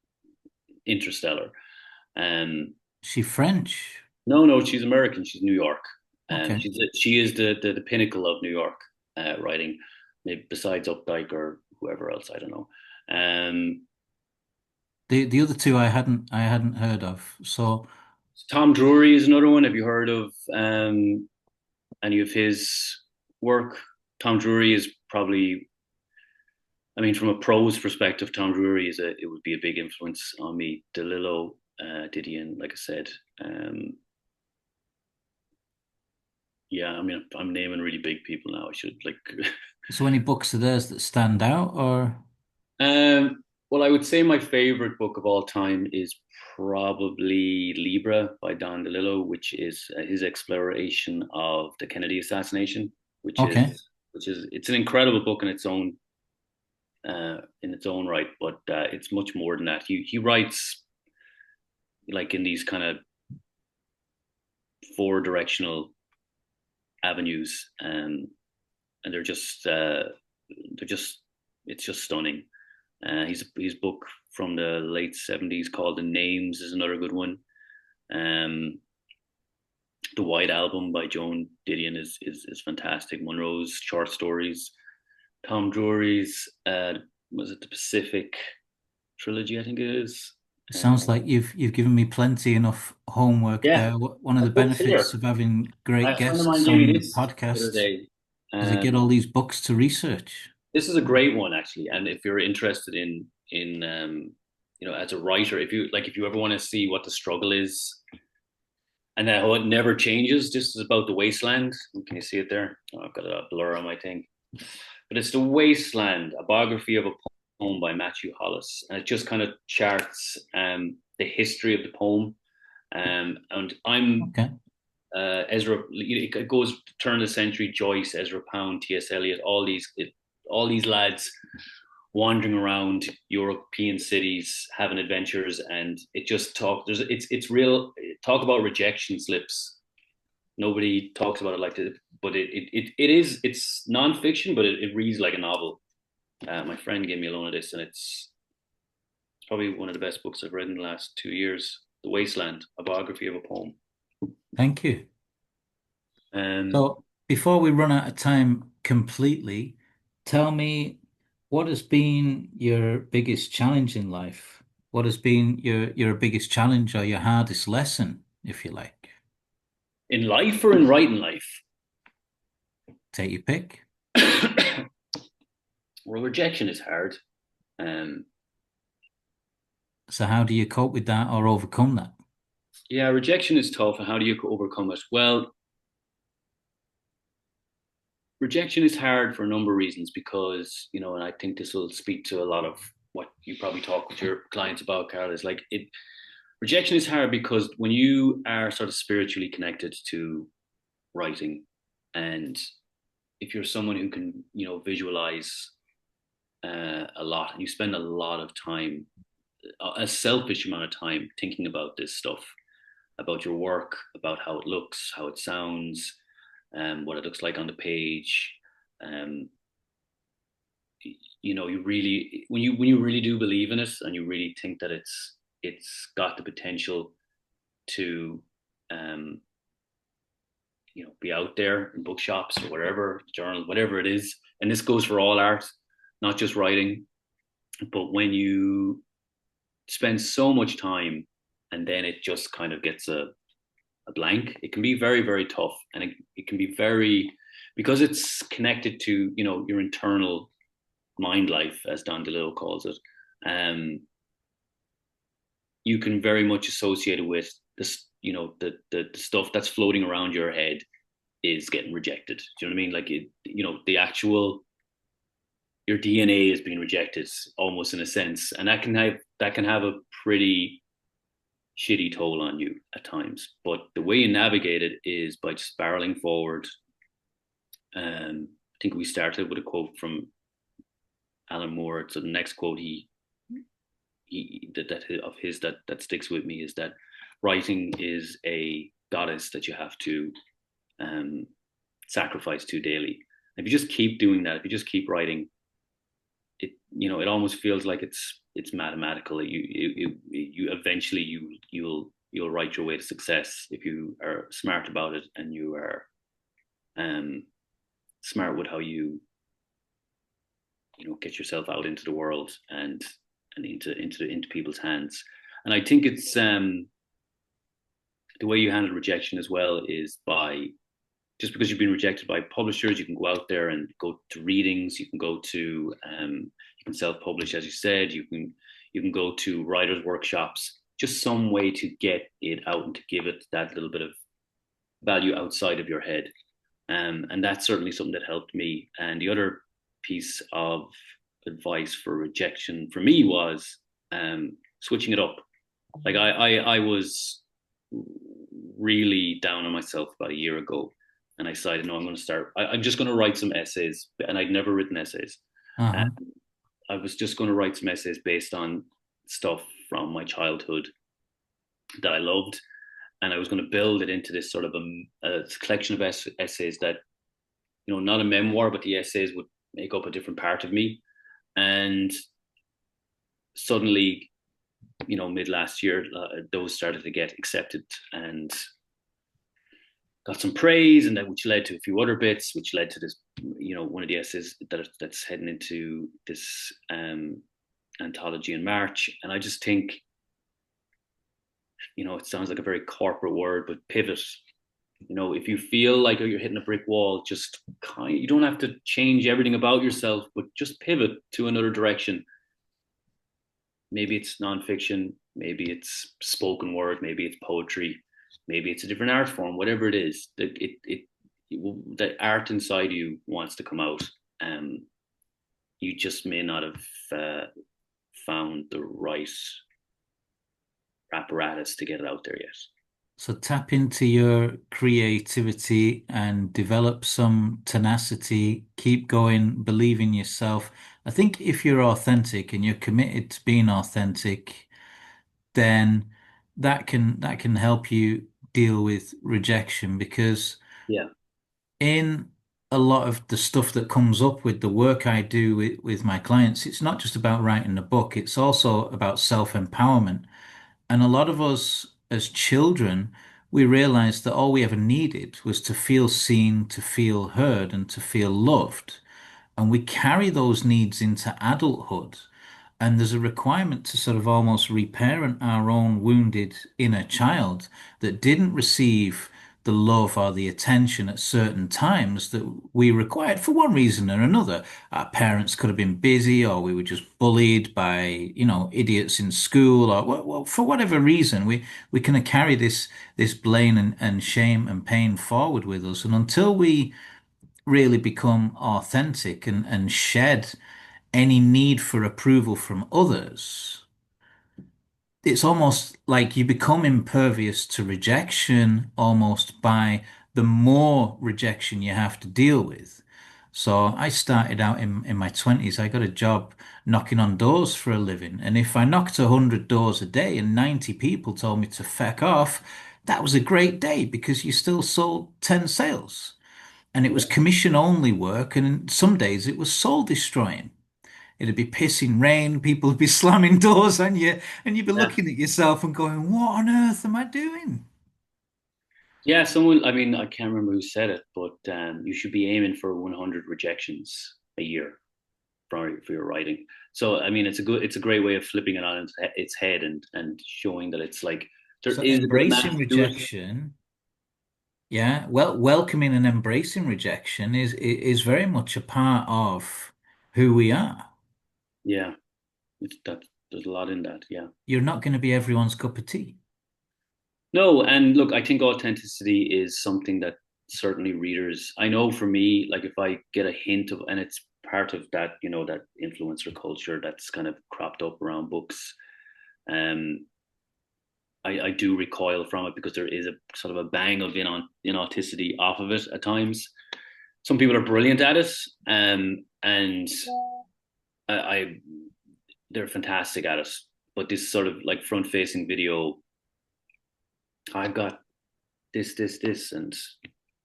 interstellar. Um, she French. no, no, she's American. She's New York. Okay. She is the pinnacle of New York writing, maybe besides Updike or whoever else. I don't know. Um, The other two I hadn't heard of. So Tom Drury is another one. Have you heard of any of his work? Tom Drury is probably, I mean, from a prose perspective, Tom Drury it would be a big influence on me. DeLillo, Didion, like I said. Um, yeah, I mean, I'm naming really big people now. I should like. so any books of theirs that stand out or Well, I would say my favorite book of all time is probably Libra by Don DeLillo, which is his exploration of the Kennedy assassination, which okay. is it's an incredible book in its own right, but it's much more than that. He writes like in these kind of four directional avenues, and they're just it's just stunning. His book from the late '70s called "The Names" is another good one. Um, the White Album by Joan Didion is fantastic. Monroe's short stories, Tom Drury's was it the Pacific trilogy? I think it is. It sounds Uh, like you've given me plenty enough homework yeah, there. One of the I've books benefits here. of having great A friend of mine guests gave me on the this the other podcast day. is I get all these books to research. This is a great one actually, and if you're interested in as a writer, if you ever want to see what the struggle is and how it never changes, this is about the Wasteland. Can you see it there? Oh, I've got a blur on my thing, but it's the Wasteland, a biography of a poem by Matthew Hollis, and it just kind of charts the history of the poem. And I'm Okay. Ezra. It goes turn of the century. Joyce, Ezra Pound, T.S. Eliot, all these lads wandering around European cities, having adventures, and it just talk. It's real. Talk about rejection slips. Nobody talks about it like that, but it's nonfiction, but it reads like a novel. My friend gave me a loan of this, and it's probably one of the best books I've read in the last 2 years. The Wasteland, a biography of a poem. Thank you. Um, So before we run out of time completely, tell me what has been your biggest challenge in life? What has been your biggest challenge or your hardest lesson, if you like? in life or in writing life? Take your pick. Well, rejection is hard. Um, So how do you cope with that or overcome that? yeah, rejection is tough. And how do you overcome it? Well, rejection is hard for a number of reasons because, and I think this will speak to a lot of what you probably talk with your clients about, Carl, is like rejection is hard because when you are sort of spiritually connected to writing, and if you're someone who can, visualize a lot and you spend a lot of time, a selfish amount of time thinking about this stuff, about your work, about how it looks, how it sounds, what it looks like on the page. Um, you really when you really do believe in it and you really think that it's got the potential to um, be out there in bookshops or whatever journal, whatever it is. And this goes for all art, not just writing. But when you spend so much time and then it just kind of gets a blank, it can be very, very tough. And it can be very, because it's connected to, your internal mind life, as Don DeLillo calls it. Um, you can very much associate it with this, the stuff that's floating around your head is getting rejected. Do you know what I mean? Like the actual your DNA is being rejected almost in a sense, and that can have a pretty shitty toll on you at times. But the way you navigate it is by just barreling forward. I think we started with a quote from Alan Moore. So the next quote he that of his that sticks with me is that writing is a goddess that you have to um, sacrifice to daily. If you just keep doing that, if you just keep writing, it almost feels like it's mathematical. You eventually you'll write your way to success if you are smart about it and you are um, smart with how you get yourself out into the world. And and into people's hands. And I think it's the way you handle rejection as well is by, just because you've been rejected by publishers, you can go out there and go to readings. You can go to you can self-publish, as you said. You can go to writers' workshops. Just some way to get it out and to give it that little bit of value outside of your head. And that's certainly something that helped me. And the other piece of advice for rejection for me was switching it up. Like I was really down on myself about a year ago, and I decided, no, I'm going to start. I'm just going to write some essays, and I'd never written essays. And Uh-huh. I was just going to write some essays based on stuff from my childhood that I loved, and I was going to build it into this sort of a collection of essays that, not a memoir, but the essays would make up a different part of me. And suddenly, mid last year, those started to get accepted and got some praise, and that which led to a few other bits, which led to this, one of the essays that's heading into this anthology in March. And I just think, it sounds like a very corporate word, but pivot. If you feel like you're hitting a brick wall, just you don't have to change everything about yourself, but just pivot to another direction. Maybe it's nonfiction, maybe it's spoken word, maybe it's poetry, maybe it's a different art form, whatever it is. The art inside you wants to come out. You just may not have found the right apparatus to get it out there yet. So tap into your creativity and develop some tenacity. Keep going, believe in yourself. I think if you're authentic and you're committed to being authentic, then that can help you deal with rejection because Yeah, in a lot of the stuff that comes up with the work I do with my clients, it's not just about writing a book, it's also about self-empowerment. And a lot of us as children, we realized that all we ever needed was to feel seen, to feel heard, and to feel loved. And we carry those needs into adulthood. And there's a requirement to sort of almost reparent our own wounded inner child that didn't receive the love or the attention at certain times that we required for one reason or another. Our parents could have been busy, or we were just bullied by, idiots in school, or well, for whatever reason, we kind of carry this blame and shame and pain forward with us. And until we really become authentic and shed any need for approval from others, it's almost like you become impervious to rejection almost by the more rejection you have to deal with. So I started out in my 20s. I got a job knocking on doors for a living. And if I knocked 100 doors a day and 90 people told me to feck off, that was a great day because you still sold 10 sales. And it was yeah, commission only work. And some days it was soul destroying. It'd be pissing rain, people would be slamming doors on you, and you'd be yeah, looking at yourself and going, "What on earth am I doing?" yeah. Someone, I mean, I can't remember who said it, but you should be aiming for 100 rejections a year for your writing. So I mean, it's a great way of flipping it on its head and showing that it's like there So is a bit of embracing math to it. rejection, yeah, well, welcoming and embracing rejection is very much a part of who we are. Yeah, that there's a lot in that. Yeah. You're not going to be everyone's cup of tea. No, and look, I think authenticity is something that certainly readers. I know for me, like if I get a hint of, and it's part of that, that influencer culture that's kind of cropped up around books. Um, I do recoil from it because there is a sort of a bang of inauthenticity off of it at times. Some people are brilliant at it, and I they're fantastic at it. But this sort of like front facing video, I've got this, and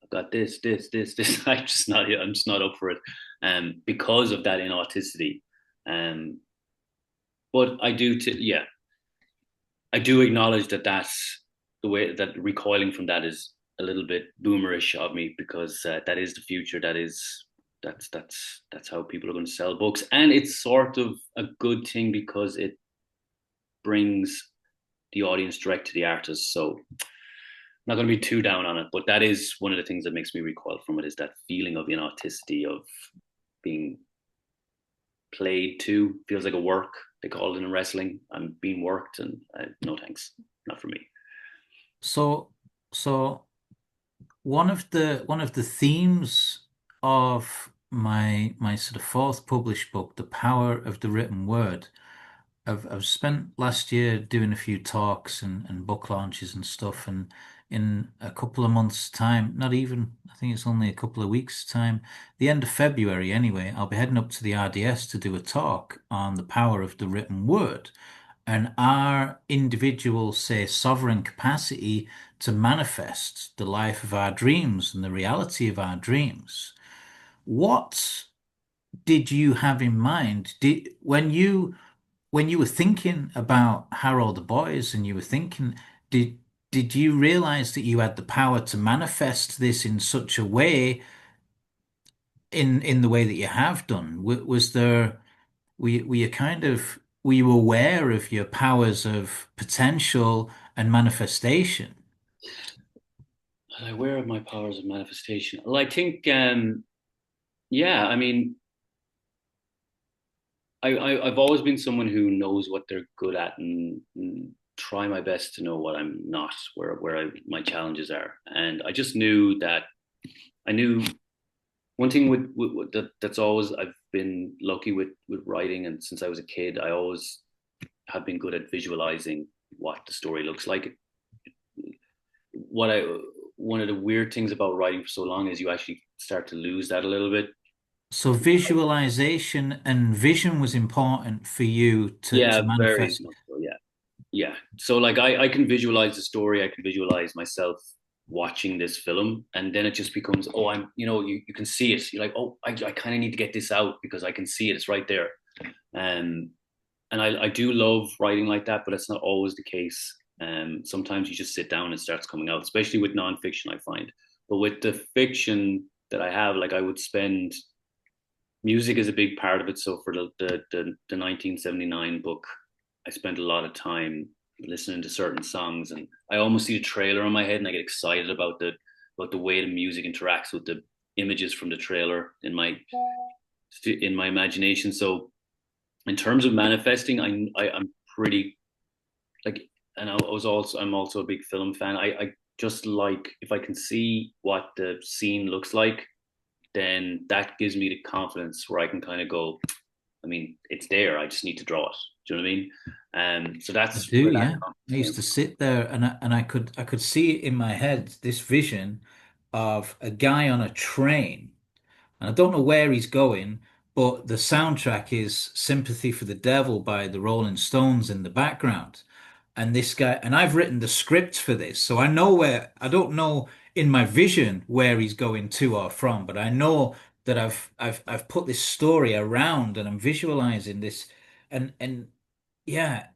I've got this. I'm just not up for it, because of that inauthenticity. Um, but yeah, I do acknowledge that that's the way that recoiling from that is a little bit boomerish of me because that is the future. that's how people are going to sell books, and it's sort of a good thing because it brings the audience direct to the artist. So I'm not going to be too down on it, but that is one of the things that makes me recoil from it, is that feeling of inauthenticity, of being played to. Feels like a work. They call it in wrestling. I'm being worked, and no thanks, not for me. So, so one of the themes of my sort of fourth published book, The Power of the Written Word, I've spent last year doing a few talks and book launches and stuff, and in a couple of months' time, not even, I think it's only a couple of weeks' time, the end of February anyway, I'll be heading up to the RDS to do a talk on the power of the written word and our individual, say, sovereign capacity to manifest the life of our dreams and the reality of our dreams. What did you have in mind? When you were thinking about Harrow the Boys and you were thinking, did did you realize that you had the power to manifest this in such a way in the way that you have done? Was there were you kind of were you aware of your powers of potential and manifestation? I'm aware of my powers of manifestation. Well, I think, yeah, I mean, I've always been someone who knows what they're good at, and try my best to know what I'm not, where my challenges are. And I just knew that I knew one thing that's always, I've been lucky with writing, and since I was a kid, I always have been good at visualizing what the story looks like. What I One of the weird things about writing for so long is you actually start to lose that a little bit. So visualization and vision was important for you to Yeah, very manifest. much so. Yeah, yeah. So like I can visualize the story. I can visualize myself watching this film, and then it just becomes, oh, you can see it. You're like, oh, I kind of need to get this out because I can see it. It's right there. Um, and I do love writing like that, but it's not always the case. Sometimes you just sit down and it starts coming out, especially with nonfiction, I find. But with the fiction that I have, like I would spend, music is a big part of it. So for the 1979 book, I spent a lot of time listening to certain songs, and I almost see the trailer in my head, and I get excited about the way the music interacts with the images from the trailer in my imagination. So in terms of manifesting, I'm pretty like, and I'm also a big film fan. I just like, if I can see what the scene looks like, then that gives me the confidence where I can kind of go, I mean, it's there. I just need to draw it. Do you know what I mean? So I that's do, where that yeah. I confidence used came to from. sit there and I could see it in my head, this vision of a guy on a train. And I don't know where he's going, but the soundtrack is Sympathy for the Devil by the Rolling Stones in the background. And this guy, and I've written the script for this, so I know where, I don't know in my vision where he's going to or from, but I know that I've put this story around and I'm visualizing this and yeah,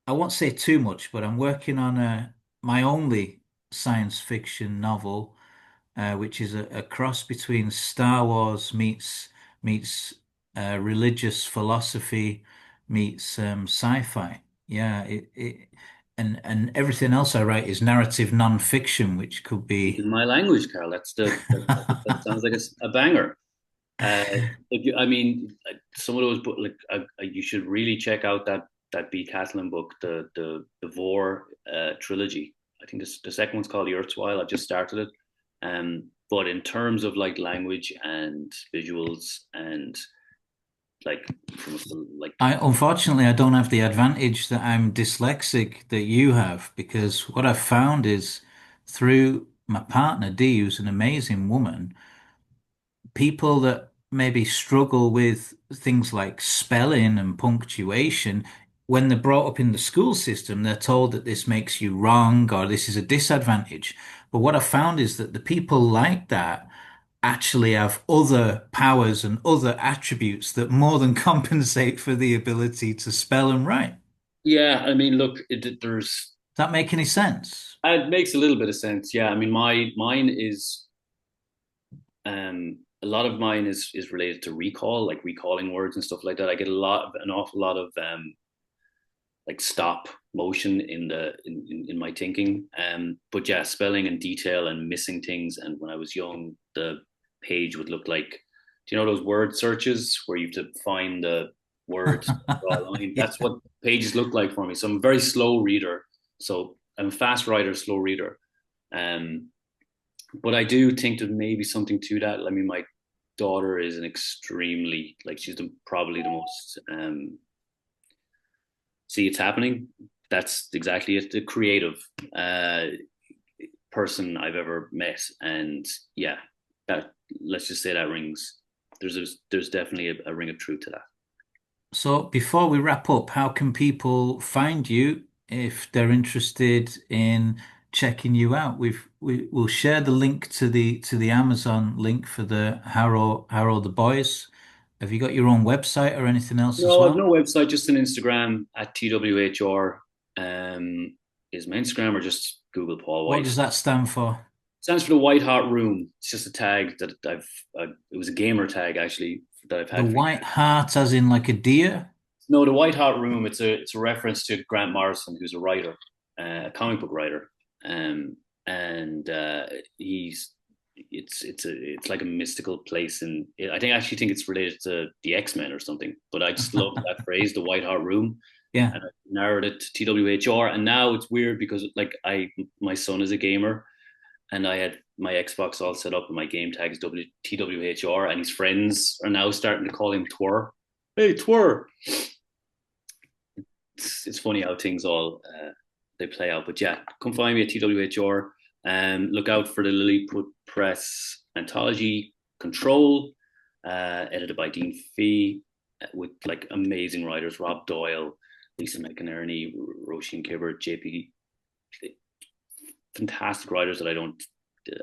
I won't say too much, but I'm working on my only science fiction novel, which is a cross between Star Wars meets religious philosophy meets sci-fi. Yeah, it and everything else I write is narrative non-fiction, which could be. In my language, Carl, that sounds like a banger. I mean, some of those books, like you should really check out that B. Catalan book, the Vor trilogy. I think the second one's called The Earth's I've just started it. But in terms of like language and visuals and like from like Unfortunately, I don't have the advantage that I'm dyslexic that you have, because what I've found is through my partner Dee, who's an amazing woman, people that maybe struggle with things like spelling and punctuation, when they're brought up in the school system, they're told that this makes you wrong or this is a disadvantage. But what I found is that the people like that actually have other powers and other attributes that more than compensate for the ability to spell and write. yeah. I mean, look, there's Does that make any sense? it makes a little bit of sense. Yeah, I mean, mine is a lot of mine is related to recall, like recalling words and stuff like that. I get an awful lot of like stop motion in my thinking. But yeah, spelling and detail and missing things. And when I was young, the page would look like, do you know those word searches where you have to find the words, draw a line? Yeah. That's what pages look like for me. So I'm a very slow reader. So I'm a fast writer, slow reader. Um, but I do think there may be something to that. I mean, my daughter is an extremely, like, she's probably the most see it's happening. That's exactly it. The creative person I've ever met, and yeah, that, let's just say that rings. There's definitely a ring of truth to that. So before we wrap up, how can people find you if they're interested in checking you out? We'll share the link to the Amazon link for the Harrow the Boys. Have you got your own website or anything else as No, I've well? no website, just an Instagram at TWHR. Is my Instagram, or just Google Paul What Whyte. does that stand for? Stands for the White Hot Room. It's just a tag that it was a gamer tag actually that I've The had for white years. heart as in like a deer? No, the White Hot Room. It's a reference to Grant Morrison, who's a writer, a comic book writer, and he's it's like a mystical place, and I actually think it's related to the X-Men or something. But I just love that phrase, the White Hot Room, Yeah. and I narrowed it to TWHR. And now it's weird because like my son is a gamer, and I had my Xbox all set up and my game tag is TWHR, and his friends are now starting to call him Twir. Hey, Twir. It's funny how things all they play out. But yeah, come find me at TWHR. Look out for the Lilliput Press anthology Control, edited by Dean Fee, with like amazing writers: Rob Doyle, Lisa McInerney, Roisin Kibbert, JP. Fantastic writers that I don't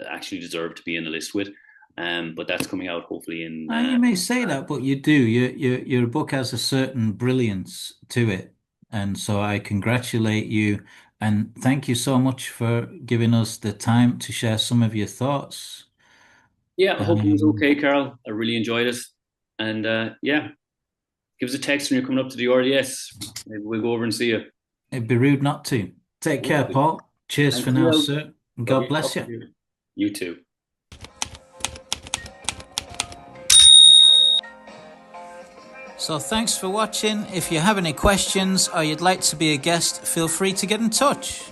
actually deserve to be in the list with. But that's coming out hopefully in. You may say that, but you do. Your book has a certain brilliance to it. And so I congratulate you and thank you so much for giving us the time to share some of your thoughts. Yeah, I hope it was Um, okay, Carol. I really enjoyed it, and yeah, give us a text when you're coming up to the RDS. Maybe we'll go over and see you. It'd be rude not to. Take care, Lovely. Paul. Cheers Thanks for a now, mil. sir. And God Lovely bless talking you. to you. You too. So thanks for watching. If you have any questions or you'd like to be a guest, feel free to get in touch.